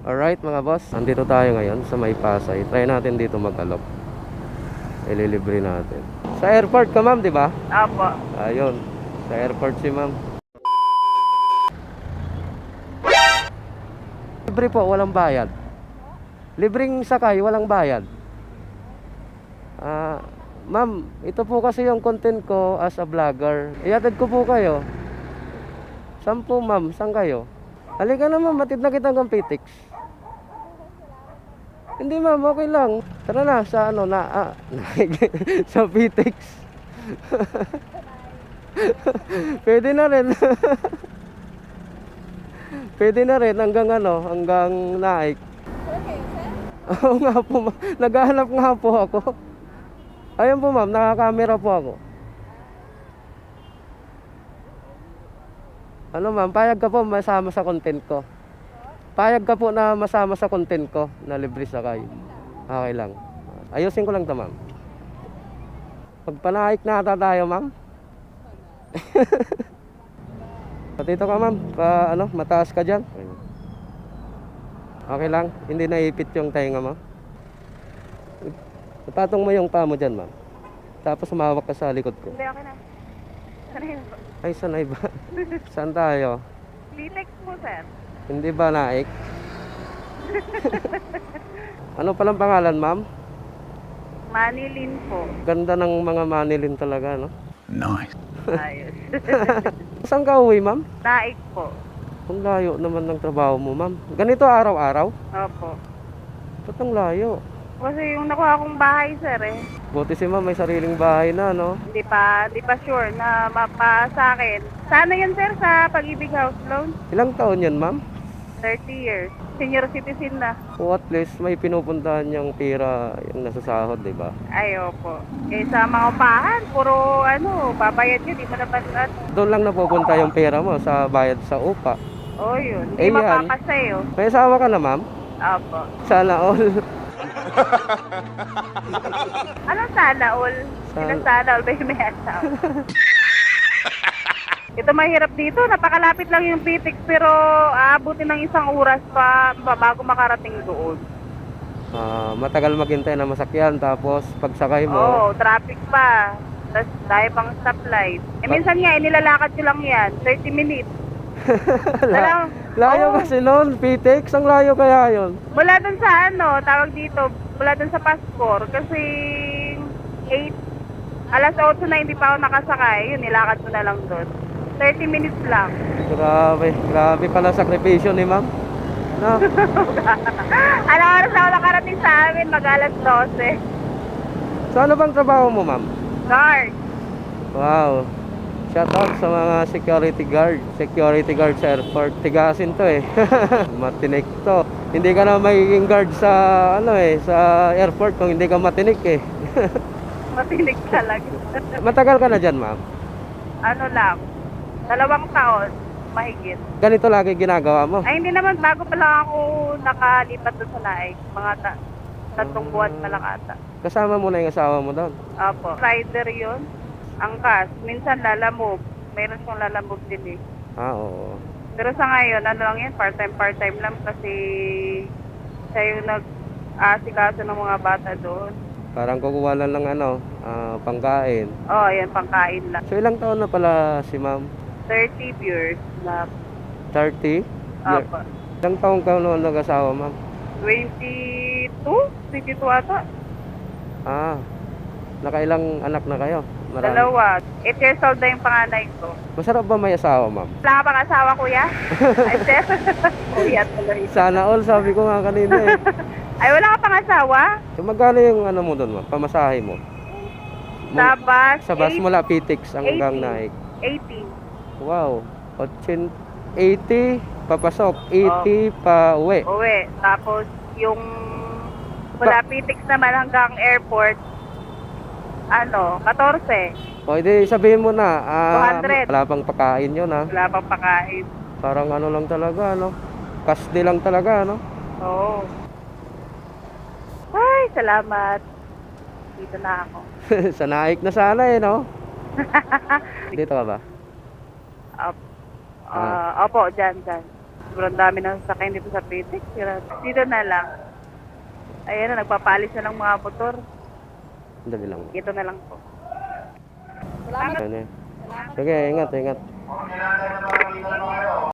Alright mga boss, nandito tayo ngayon sa May Pasay. Try natin dito mag-alok. Ililibre natin. Sa airport ka ma'am, di ba? Apo. Ayun, sa airport si ma'am. Libre po, walang bayad. Libreng sakay, walang bayad. Ma'am, ito po kasi yung content ko as a vlogger. Ihatid ko po kayo. Saan po ma'am? Saan kayo? Halika na ma'am, matid na kita hanggang Pitix. Hindi ma'am, okay lang. Tara na sa ano na sa Pitix. Pwede na rin. Pwede na rin hanggang ano, hanggang Naik. Oo nga po ma'am. Naghahanap nga po ako. Ayun po ma'am, nakakamera po ako. Ano ma'am, payag ka po masama sa content ko. Payag ka po na masama sa content ko na libre sakay. Okay lang. Ayusin ko lang to ma'am. Pagpanaik na ata tayo ma'am. Patito ka ma'am, mataas ka dyan. Okay lang, hindi naipit yung tainga mo. Patong mo yung paa mo dyan ma'am. Tapos humawak ka sa likod ko. Hindi, okay na. Sanay po. Ay, sanay ba? Saan tayo? Litex po, sir. Hindi ba naik? Ano palang pangalan ma'am? Manilin po. Ganda ng mga manilin talaga, no? Nice. Ayos. Saan ka uwi ma'am? Naik po. Ang layo naman ng trabaho mo ma'am. Ganito araw-araw? Opo. Ba't ang layo? Kasi yung nakuha kong bahay, sir, eh. Buti si ma'am may sariling bahay na, no? Hindi pa sure na mapa sa akin. Sana yan, sir, sa Pag-ibig House Loan. Ilang taon yan ma'am? 30 years. Senior citizen na. O at least may pinupuntahan niyang pira yung nasasahod, di ba? Ay, opo. Eh, sa mga upahan, puro, babayad yun. Di mo naman, Doon lang napupunta yung pera mo sa bayad sa upa. oh, yun. Eh, Hindi yan. mapapasayo. May asawa ka na ma'am? Opo. Sana all. Anong sana all? Sila sana all ba yung may asawa? Ito mahirap dito, napakalapit lang yung Pitix pero aabutin ng isang oras pa bago makarating doon. Matagal maghintay na masakyan tapos pagsakay mo. Oo, traffic pa. Tapos dahil pang stoplight. Eh minsan nga, nilalakad ko lang yan, 30 minutes. Layo kasi noon, Pitix, ang layo kaya yon. Mula dun sa tawag dito, mula dun sa Pascor, kasi 8, alas 8 na hindi pa ako nakasakay, yun, nilakad ko na lang doon. 30 minutes lang. Grabe pala sakripisyo ni ma'am. No? Alam oras na ako nakarating sa amin, mag-alas 12. So ano bang trabaho mo ma'am? Guard. Wow. Shout out sa mga security guard sa airport. Tigasin to eh. Matinik to. Hindi ka na magiging guard sa sa airport kung hindi ka matinik eh. Matinig talaga. Matagal ka na dyan ma'am? Ano lang, 2 taon, mahigit. Ganito lagi ginagawa mo? Ay, hindi naman, bago pa lang ako nakalipat doon sa Naik. Mga 3 buwan pa lang ata. Kasama mo na yung asawa mo doon? Opo. Rider yun. Angkas. Minsan lalamove. Meron siyang lalamove din eh. Oo. Pero sa ngayon, lang yan, part-time lang kasi siya yung nag-asikaso ng mga bata doon. Parang kukuha lang ng pangkain. Oh, yan, pangkain lang. So ilang taon na pala si ma'am? 30 years na. 30? Opo. Ilang taon ka noon nag-asawa ma'am? 22 ata. Nakailang anak na kayo? Marami. 2. 8 years old na yung panganay ko. Masarap ba may asawa ma'am? Wala ka bang asawa, kuya? Ay, sir. Kuya tuloy. Sana all, sabi ko nga kanina eh. Ay, wala ka pang asawa? So, magkano yung mo doon ma'am? Pamasahe mo? Sa bus? Sa bus mula Pitix hanggang 80. Naik. 80. Wow. 80 papasok, 80 pa uwi. Uwi. Tapos, yung mula Pitix naman hanggang airport, 14. O, edi sabihin mo na, 200. wala pang pakain yun ha. Wala pang pakain. Parang lang talaga, kasdi lang talaga, Oo. Ay, salamat. Dito na ako. Sa Naik na sana eh, no? Dito ka ba? Opo, dyan. Sobrang dami ng sasakyan dito sa Pitik. Dito na lang. Ayan na, nagpapalis na ng mga motor. Dali lang. Dito na lang po. Ano eh. Sige, ingat, ingat.